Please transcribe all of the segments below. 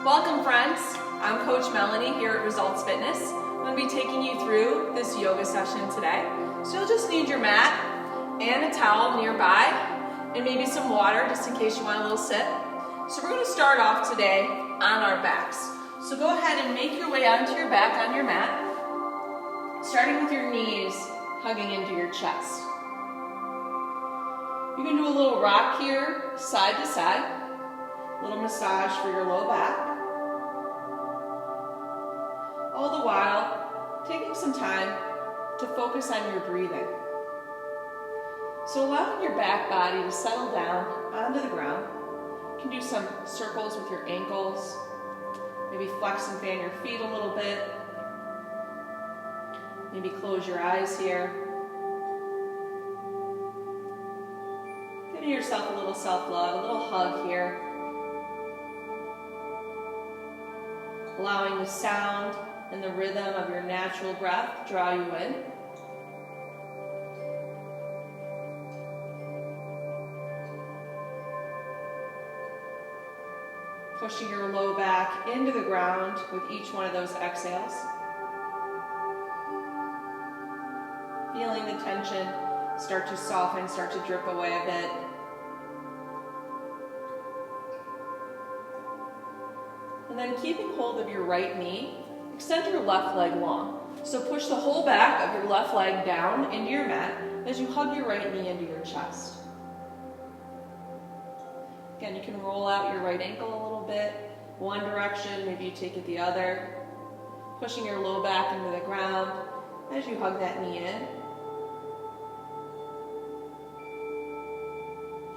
Welcome friends, I'm Coach Melanie here at Results Fitness. I'm going to be taking you through this yoga session today. So you'll just need your mat and a towel nearby and maybe some water just in case you want a little sip. So we're going to start off today on our backs. So go ahead and make your way onto your back on your mat, starting with your knees hugging into your chest. You can do a little rock here, side to side, a little massage for your low back. All the while, taking some time to focus on your breathing. So allowing your back body to settle down onto the ground. You can do some circles with your ankles. Maybe flex and fan your feet a little bit. Maybe close your eyes here. Giving yourself a little self-love, a little hug here. Allowing the sound and the rhythm of your natural breath draw you in. Pushing your low back into the ground with each one of those exhales. Feeling the tension start to soften, start to drip away a bit. And then keeping hold of your right knee, extend your left leg long. So push the whole back of your left leg down into your mat as you hug your right knee into your chest. Again, you can roll out your right ankle a little bit, one direction, maybe you take it the other. Pushing your low back into the ground as you hug that knee in.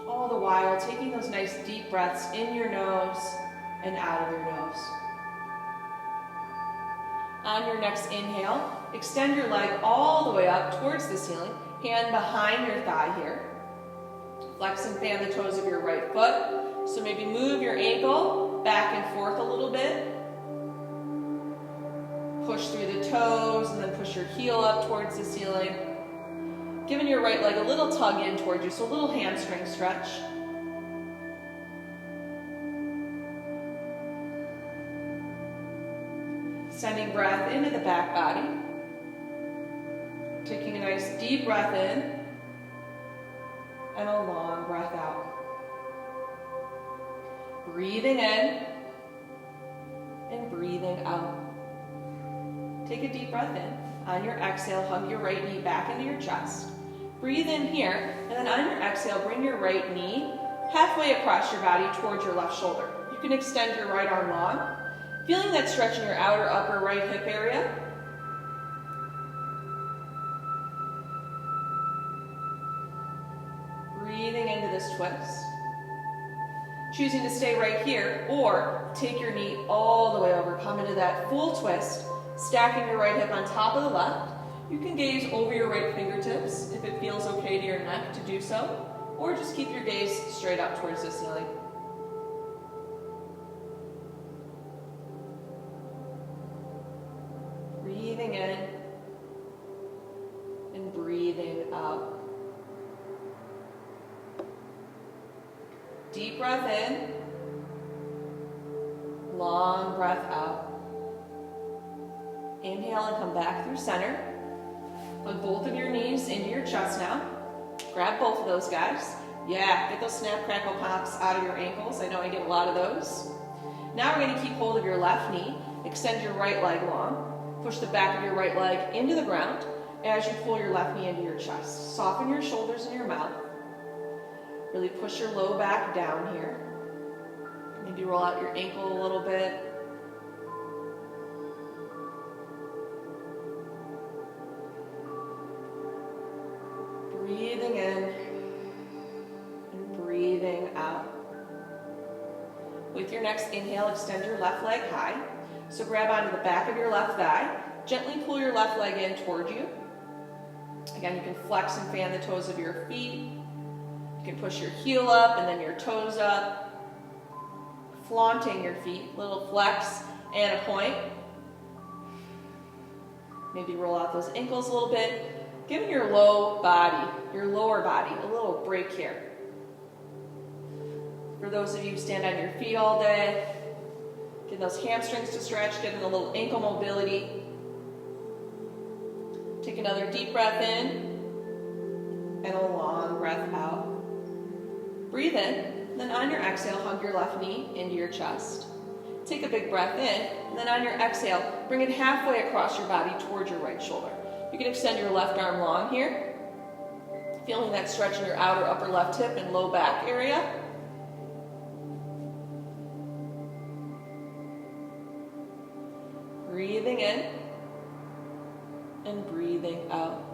All the while taking those nice deep breaths in your nose and out of your nose. On your next inhale, extend your leg all the way up towards the ceiling, hand behind your thigh here. Flex and fan the toes of your right foot. So maybe move your ankle back and forth a little bit. Push through the toes and then push your heel up towards the ceiling. Giving your right leg a little tug in towards you, so a little hamstring stretch. Sending breath into the back body. Taking a nice deep breath in and a long breath out. Breathing in and breathing out. Take a deep breath in. On your exhale, hug your right knee back into your chest. Breathe in here, and then on your exhale, bring your right knee halfway across your body towards your left shoulder. You can extend your right arm long. Feeling that stretch in your outer upper right hip area. Breathing into this twist. Choosing to stay right here, or take your knee all the way over, come into that full twist, stacking your right hip on top of the left. You can gaze over your right fingertips if it feels okay to your neck to do so, or just keep your gaze straight up towards the ceiling. Breathing in and breathing out. Deep breath in, long breath out. Inhale and come back through center. Put both of your knees into your chest now. Grab both of those guys. Yeah, get those snap, crackle, pops out of your ankles. I know I get a lot of those. Now we're going to keep hold of your left knee. Extend your right leg long. Push the back of your right leg into the ground as you pull your left knee into your chest. Soften your shoulders and your mouth. Really push your low back down here. Maybe roll out your ankle a little bit. Breathing in and breathing out. With your next inhale, extend your left leg high. So grab onto the back of your left thigh. Gently pull your left leg in toward you. Again, you can flex and fan the toes of your feet. You can push your heel up and then your toes up. Flaunting your feet, little flex and a point. Maybe roll out those ankles a little bit, giving your lower body a little break here. For those of you who stand on your feet all day, getting those hamstrings to stretch, getting a little ankle mobility. Take another deep breath in and a long breath out. Breathe in, and then on your exhale, hug your left knee into your chest. Take a big breath in, and then on your exhale, bring it halfway across your body towards your right shoulder. You can extend your left arm long here, feeling that stretch in your outer upper left hip and low back area. Breathing in and breathing out.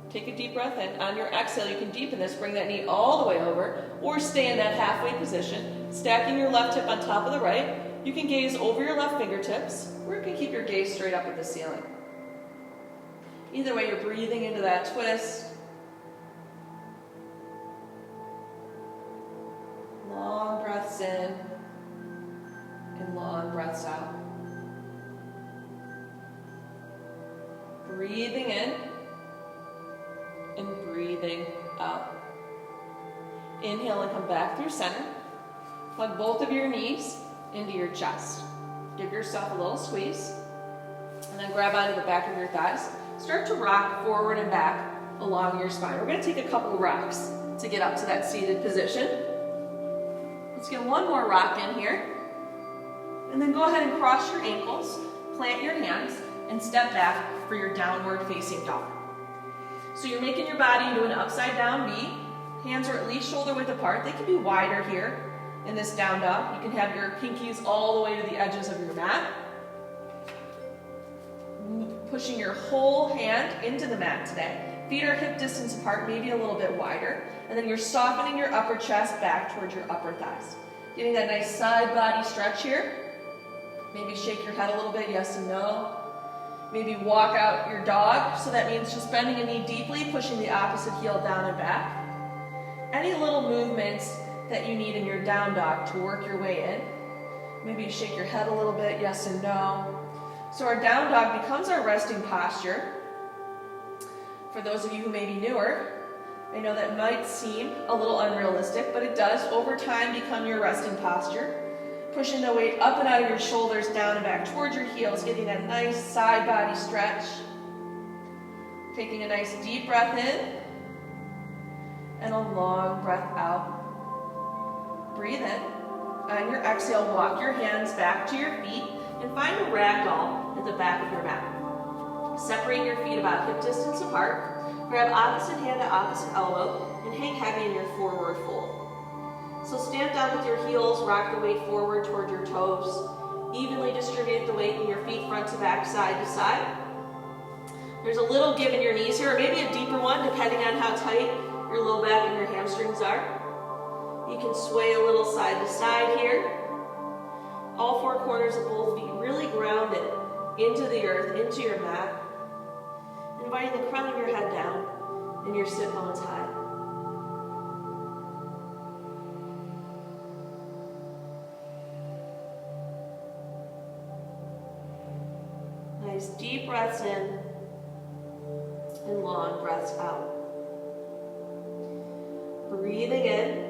Take a deep breath in. On your exhale, you can deepen this, bring that knee all the way over, or stay in that halfway position, stacking your left hip on top of the right. You can gaze over your left fingertips, or you can keep your gaze straight up at the ceiling. Either way, you're breathing into that twist. Long breaths in and long breaths out. Breathing in and breathing out. Inhale and come back through center. Plug both of your knees into your chest. Give yourself a little squeeze. And then grab onto the back of your thighs. Start to rock forward and back along your spine. We're going to take a couple rocks to get up to that seated position. Let's get one more rock in here. And then go ahead and cross your ankles, plant your hands, and step back for your downward facing dog. So you're making your body into an upside down V. Hands are at least shoulder width apart. They can be wider here in this down dog. You can have your pinkies all the way to the edges of your mat. Pushing your whole hand into the mat today. Feet are hip distance apart, maybe a little bit wider. And then you're softening your upper chest back towards your upper thighs. Getting that nice side body stretch here. Maybe shake your head a little bit, yes and no. Maybe walk out your dog, so that means just bending a knee deeply, pushing the opposite heel down and back. Any little movements that you need in your down dog to work your way in. Maybe you shake your head a little bit, yes and no. So our down dog becomes our resting posture. For those of you who may be newer, I know that might seem a little unrealistic, but it does over time become your resting posture. Pushing the weight up and out of your shoulders, down and back towards your heels, getting that nice side body stretch. Taking a nice deep breath in and a long breath out. Breathe in. On your exhale, walk your hands back to your feet and find a ragdoll at the back of your mat. Separate your feet about hip distance apart. Grab opposite hand to opposite elbow and hang heavy in your forward fold. So stand down with your heels, rock the weight forward toward your toes. Evenly distribute the weight in your feet front to back, side to side. There's a little give in your knees here, or maybe a deeper one depending on how tight your low back and your hamstrings are. You can sway a little side to side here. All four corners of both feet really grounded into the earth, into your mat. Inviting the crown of your head down and your sit bones high. Nice deep breaths in and long breaths out. Breathing in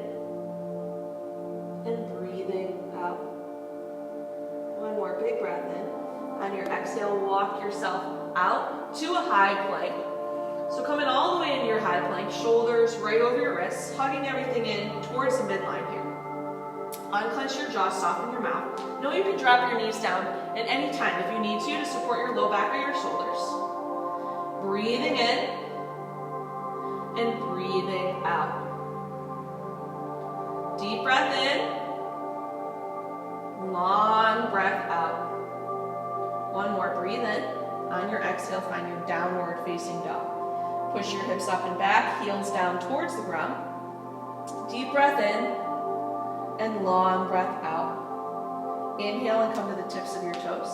and breathing out. One more big breath in. On your exhale, walk yourself out to a high plank. So coming all the way into your high plank, shoulders right over your wrists, hugging everything in towards the midline here. Unclench your jaw, soften your mouth. Know you can drop your knees down at any time if you need to support your low back or your shoulders. Breathing in and breathing out. Deep breath in, long breath out. One more, breathe in. On your exhale, find your downward facing dog. Push your hips up and back, heels down towards the ground. Deep breath in and long breath out. Inhale and come to the tips of your toes.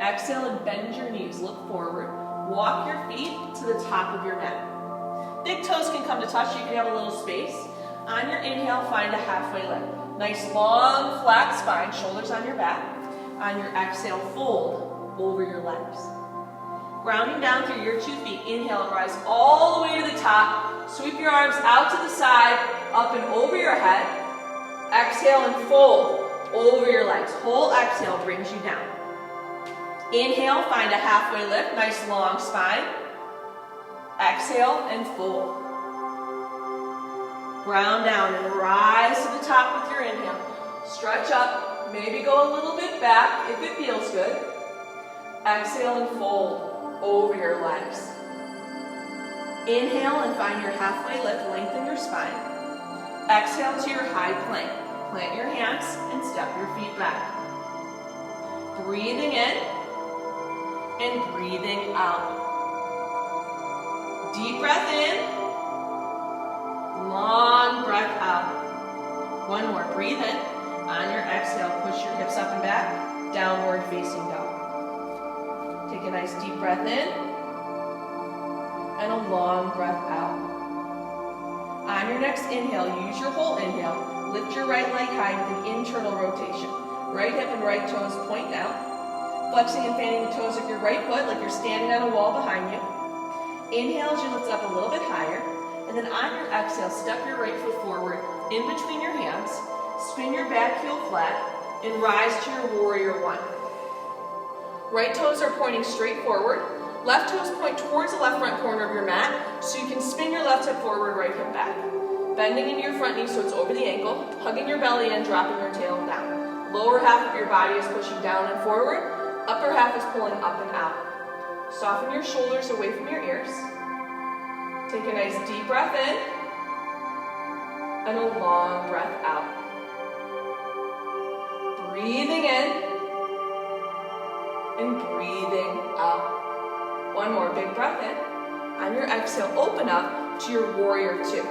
Exhale and bend your knees, look forward. Walk your feet to the top of your mat. Big toes can come to touch, you can have a little space. On your inhale, find a halfway lift. Nice long flat spine, shoulders on your back. On your exhale, fold over your legs. Grounding down through your 2 feet. Inhale and rise all the way to the top. Sweep your arms out to the side, up and over your head. Exhale and fold over your legs. Whole exhale brings you down. Inhale, find a halfway lift, nice long spine. Exhale and fold. Ground down and rise to the top with your inhale. Stretch up, maybe go a little bit back if it feels good. Exhale and fold over your legs. Inhale and find your halfway lift, lengthen your spine. Exhale to your high plank. Plant your hands and step your feet back. Breathing in and breathing out. Deep breath in, long breath out. One more, breathe in. On your exhale, push your hips up and back, downward facing dog. Take a nice deep breath in, and a long breath out. On your next inhale, use your whole inhale. Lift your right leg high with an internal rotation. Right hip and right toes point down. Flexing and fanning the toes of your right foot like you're standing on a wall behind you. Inhale as you lift up a little bit higher. And then on your exhale, step your right foot forward in between your hands. Spin your back heel flat and rise to your warrior one. Right toes are pointing straight forward. Left toes point towards the left front corner of your mat so you can spin your left hip forward, right hip back. Bending into your front knee so it's over the ankle, hugging your belly in, dropping your tail down. Lower half of your body is pushing down and forward. Upper half is pulling up and out. Soften your shoulders away from your ears. Take a nice deep breath in and a long breath out. Breathing in and breathing out. One more big breath in. On your exhale, open up to your warrior two.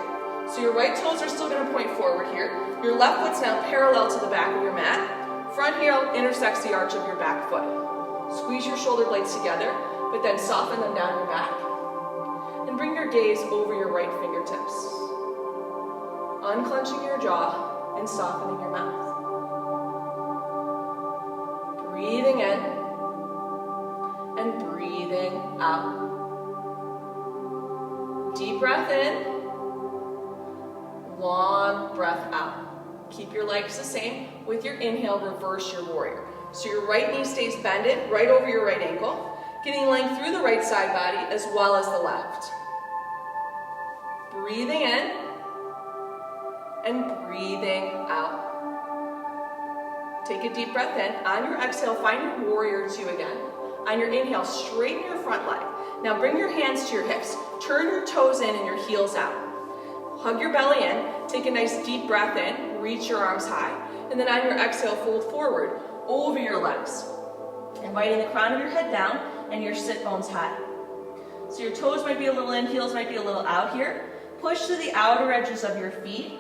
So your right toes are still going to point forward here. Your left foot's now parallel to the back of your mat. Front heel intersects the arch of your back foot. Squeeze your shoulder blades together, but then soften them down your back. And bring your gaze over your right fingertips. Unclenching your jaw and softening your mouth. Breathing in and breathing out. Deep breath in. Long breath out. Keep your legs the same. With your inhale, reverse your warrior. So your right knee stays bended right over your right ankle, getting length through the right side body as well as the left. Breathing in and breathing out. Take a deep breath in. On your exhale, find your warrior two again. On your inhale, straighten your front leg. Now bring your hands to your hips. Turn your toes in and your heels out. Hug your belly in, take a nice deep breath in, reach your arms high, and then on your exhale, fold forward over your legs, inviting the crown of your head down and your sit bones high. So your toes might be a little in, heels might be a little out here. Push to the outer edges of your feet,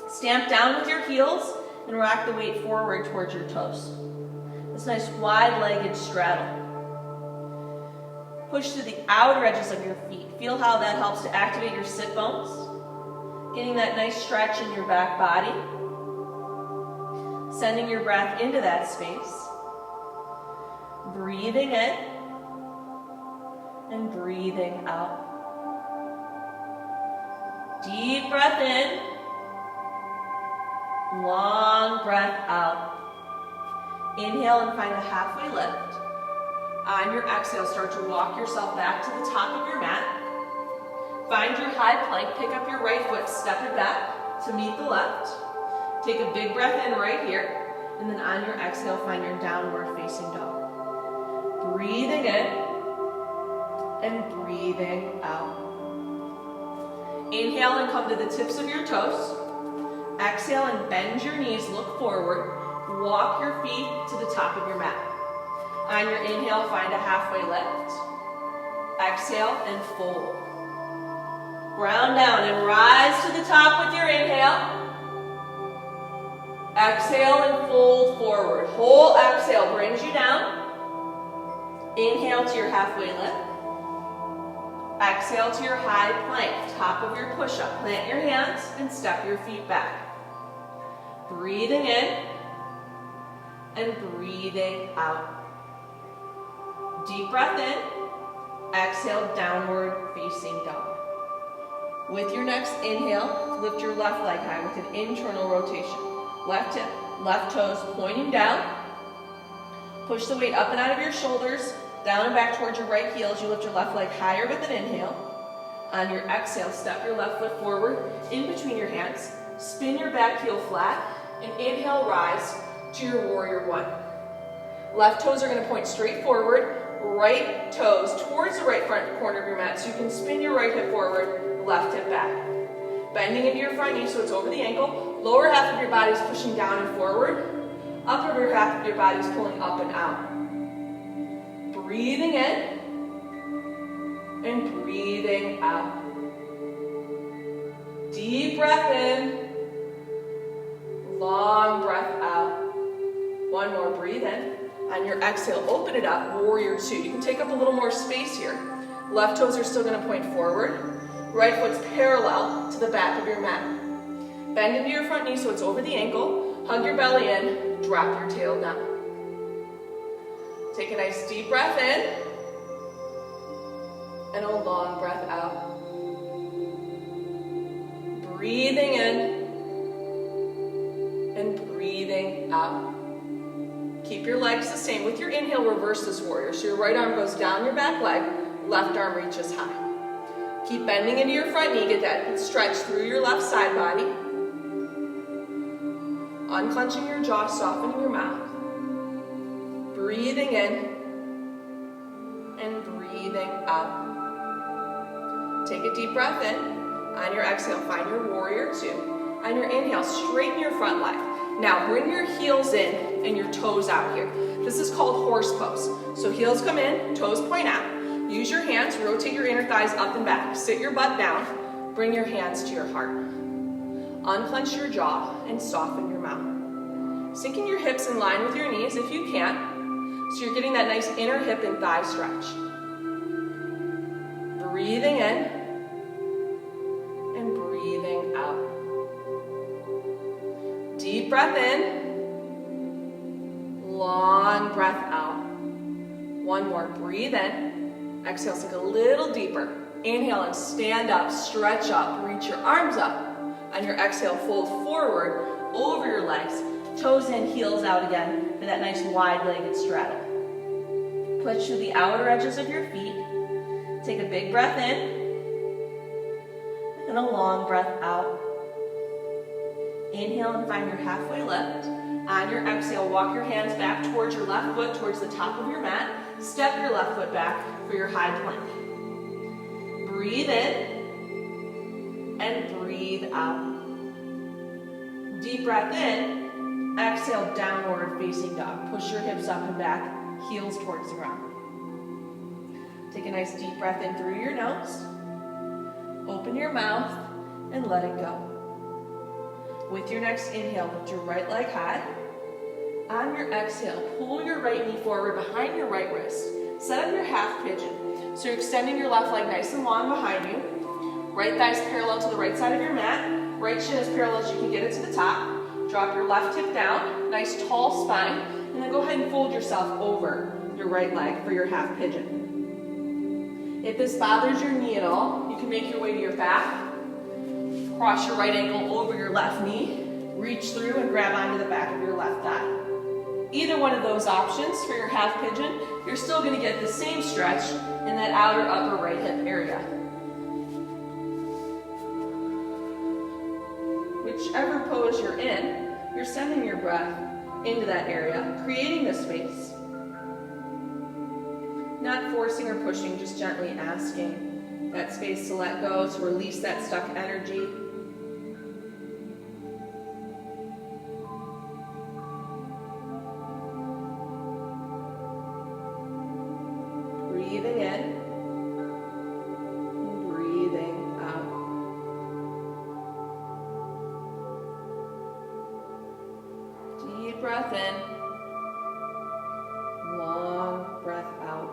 stamp down with your heels, and rock the weight forward towards your toes. This nice wide-legged straddle. Push to the outer edges of your feet. Feel how that helps to activate your sit bones. Getting that nice stretch in your back body. Sending your breath into that space. Breathing in and breathing out. Deep breath in. Long breath out. Inhale and find a halfway lift. On your exhale, start to walk yourself back to the top of your mat. Find your high plank, pick up your right foot, step it back to meet the left. Take a big breath in right here, and then on your exhale, find your downward facing dog. Breathing in and breathing out. Inhale and come to the tips of your toes. Exhale and bend your knees, look forward. Walk your feet to the top of your mat. On your inhale, find a halfway lift. Exhale and fold. Ground down and rise to the top with your inhale. Exhale and fold forward. Whole exhale brings you down. Inhale to your halfway lift. Exhale to your high plank, top of your push-up. Plant your hands and step your feet back. Breathing in and breathing out. Deep breath in Exhale, downward facing dog. With your next inhale, lift your left leg high with an internal rotation. Left hip, left toes pointing down. Push the weight up and out of your shoulders, down and back towards your right heel as you lift your left leg higher with an inhale. On your exhale, step your left foot forward in between your hands. Spin your back heel flat and inhale, rise to your warrior one. Left toes are going to point straight forward, right toes towards the right front corner of your mat so you can spin your right hip forward, left hip back. Bending into your front knee so it's over the ankle. Lower half of your body is pushing down and forward. Upper half of your body is pulling up and out. Breathing in and breathing out. Deep breath in. Long breath out. One more, breathe in. On your exhale, open it up, warrior two. You can take up a little more space here. Left toes are still going to point forward. Right foot's parallel to the back of your mat. Bend into your front knee so it's over the ankle. Hug your belly in, drop your tail down. Take a nice deep breath in and a long breath out. Breathing in and breathing out. Keep your legs the same. With your inhale, reverse this warrior. So your right arm goes down your back leg, left arm reaches high. Keep bending into your front knee, get that stretch through your left side body. Unclenching your jaw, softening your mouth. Breathing in and breathing out. Take a deep breath in. On your exhale, find your warrior two. On your inhale, straighten your front leg. Now bring your heels in and your toes out here. This is called horse pose. So heels come in, toes point out. Use your hands, rotate your inner thighs up and back. Sit your butt down, bring your hands to your heart. Unclench your jaw and soften your mouth. Sinking your hips in line with your knees if you can, so you're getting that nice inner hip and thigh stretch. Breathing in and breathing out. Deep breath in, long breath out. One more, breathe in. Exhale, sink a little deeper. Inhale and stand up, stretch up, reach your arms up. On your exhale, fold forward over your legs. Toes in, heels out again for that nice wide-legged straddle. Push through the outer edges of your feet. Take a big breath in and a long breath out. Inhale and find your halfway lift. On your exhale, walk your hands back towards your left foot, towards the top of your mat. Step your left foot back for your high plank. Breathe in and breathe out. Deep breath in. Exhale, downward facing dog. Push your hips up and back, heels towards the ground. Take a nice deep breath in through your nose. Open your mouth and let it go. With your next inhale, lift your right leg high. On your exhale, pull your right knee forward behind your right wrist. Set up your half pigeon. So you're extending your left leg nice and long behind you. Right thigh is parallel to the right side of your mat. Right shin is parallel as you can get it to the top. Drop your left hip down, nice tall spine, and then go ahead and fold yourself over your right leg for your half pigeon. If this bothers your knee at all, you can make your way to your back. Cross your right ankle over your left knee. Reach through and grab onto the back of your left thigh. Either one of those options for your half pigeon, you're still going to get the same stretch in that outer upper right hip area. Whichever pose you're in, you're sending your breath into that area, creating the space. Not forcing or pushing, just gently asking that space to let go, to release that stuck energy. Breathing in and breathing out. Deep breath in, long breath out.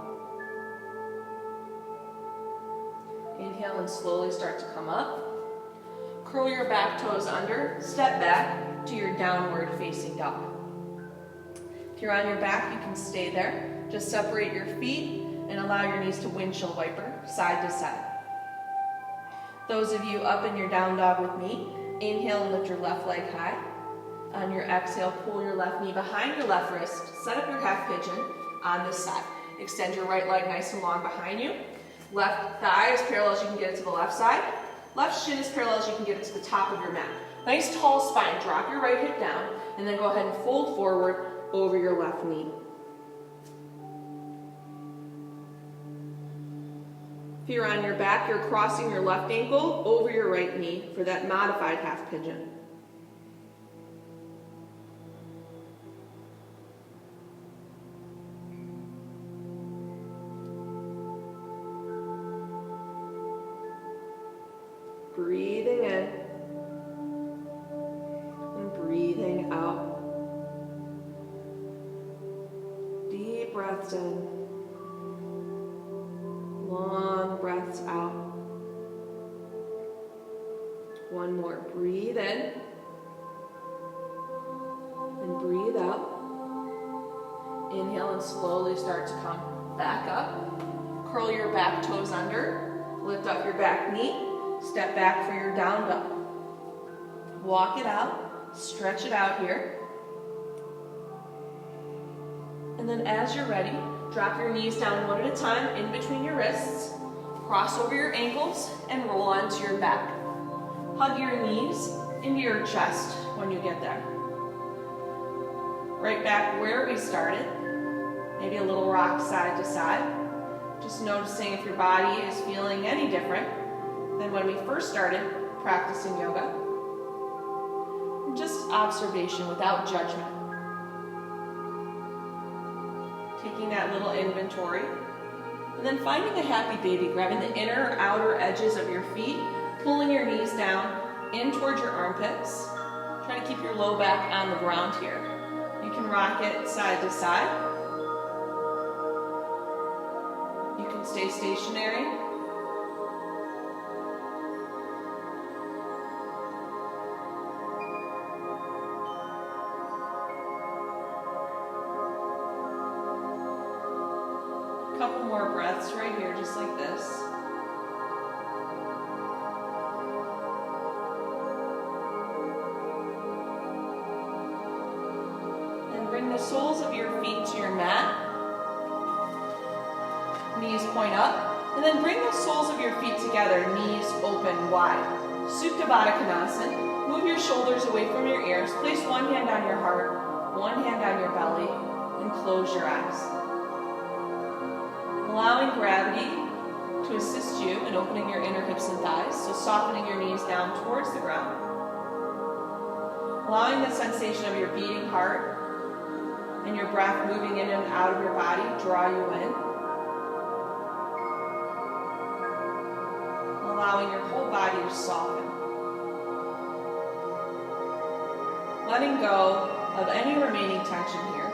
Inhale and slowly start to come up. Curl your back toes under, step back to your downward facing dog. If you're on your back, you can stay there. Just separate your feet and allow your knees to windshield wiper side to side. Those of you up in your down dog with me, inhale and lift your left leg high. On your exhale, pull your left knee behind your left wrist. Set up your half pigeon on this side. Extend your right leg nice and long behind you. Left thigh as parallel as you can get it to the left side. Left shin as parallel as you can get it to the top of your mat. Nice tall spine. Drop your right hip down and then go ahead and fold forward over your left knee. If you're on your back, you're crossing your left ankle over your right knee for that modified half pigeon. Breathing in and breathing out. Deep breaths in. Long breaths out. One more. Breathe in and breathe out. Inhale and slowly start to come back up. Curl your back toes under. Lift up your back knee. Step back for your down dog. Walk it out. Stretch it out here. And then as you're ready, drop your knees down one at a time in between your wrists. Cross over your ankles and roll onto your back. Hug your knees into your chest when you get there. Right back where we started. Maybe a little rock side to side. Just noticing if your body is feeling any different than when we first started practicing yoga. Just observation without judgment. Taking that little inventory. And then finding a happy baby, grabbing the inner outer edges of your feet, pulling your knees down in towards your armpits. Try to keep your low back on the ground here. You can rock it side to side. You can stay stationary. Couple more breaths right here, just like this. And bring the soles of your feet to your mat. Knees point up. And then bring the soles of your feet together, knees open wide. Supta Baddha Konasana. Move your shoulders away from your ears. Place one hand on your heart, one hand on your belly, and close your eyes. Allowing gravity to assist you in opening your inner hips and thighs, so softening your knees down towards the ground. Allowing the sensation of your beating heart and your breath moving in and out of your body draw you in. Allowing your whole body to soften. Letting go of any remaining tension here.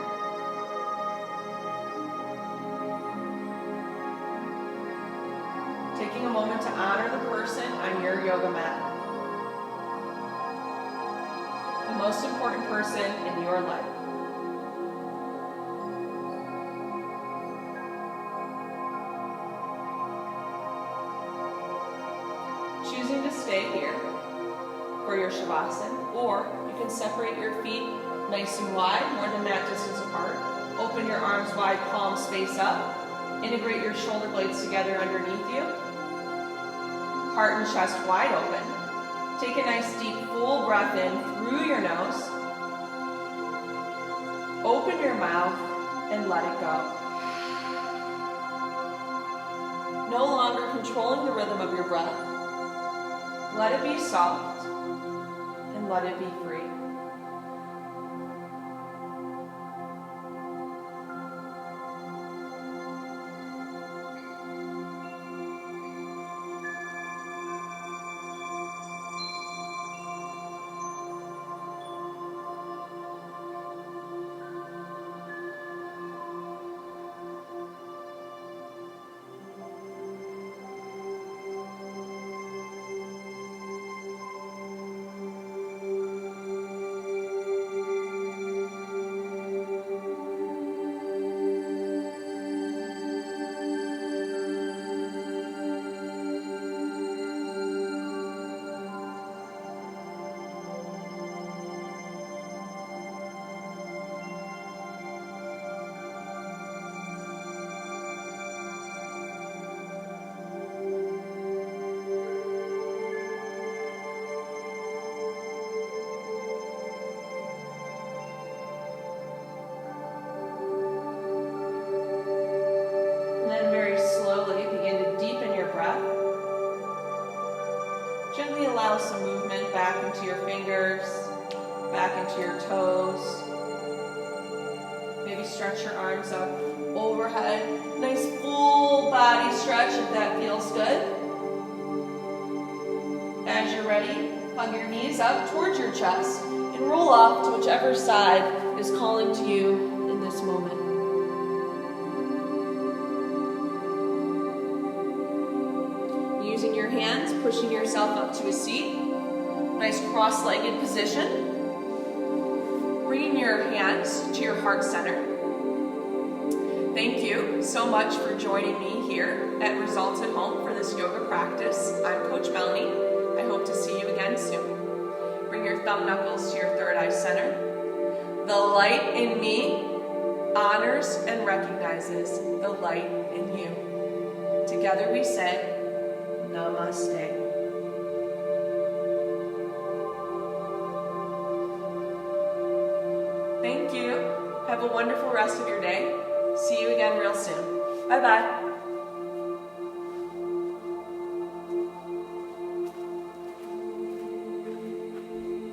Taking a moment to honor the person on your yoga mat. The most important person in your life. Choosing to stay here for your Shavasana, or you can separate your feet nice and wide, more than mat distance apart. Open your arms wide, palms face up. Integrate your shoulder blades together underneath you. Heart and chest wide open. Take a nice deep full breath in through your nose. Open your mouth and let it go. No longer controlling the rhythm of your breath. Let it be soft and let it be free. into your fingers, back into your toes. Maybe stretch your arms up overhead. Nice full body stretch if that feels good. As you're ready, hug your knees up towards your chest and roll off to whichever side is calling to you in this moment. Using your hands, pushing yourself up to a seat. Nice cross-legged position. Bringing your hands to your heart center. Thank you so much for joining me here at Results at Home for this yoga practice. I'm Coach Melanie. I hope to see you again soon. Bring your thumb knuckles to your third eye center. The light in me honors and recognizes the light in you. Together we say, Namaste. Thank you. Have a wonderful rest of your day. See you again real soon. Bye-bye.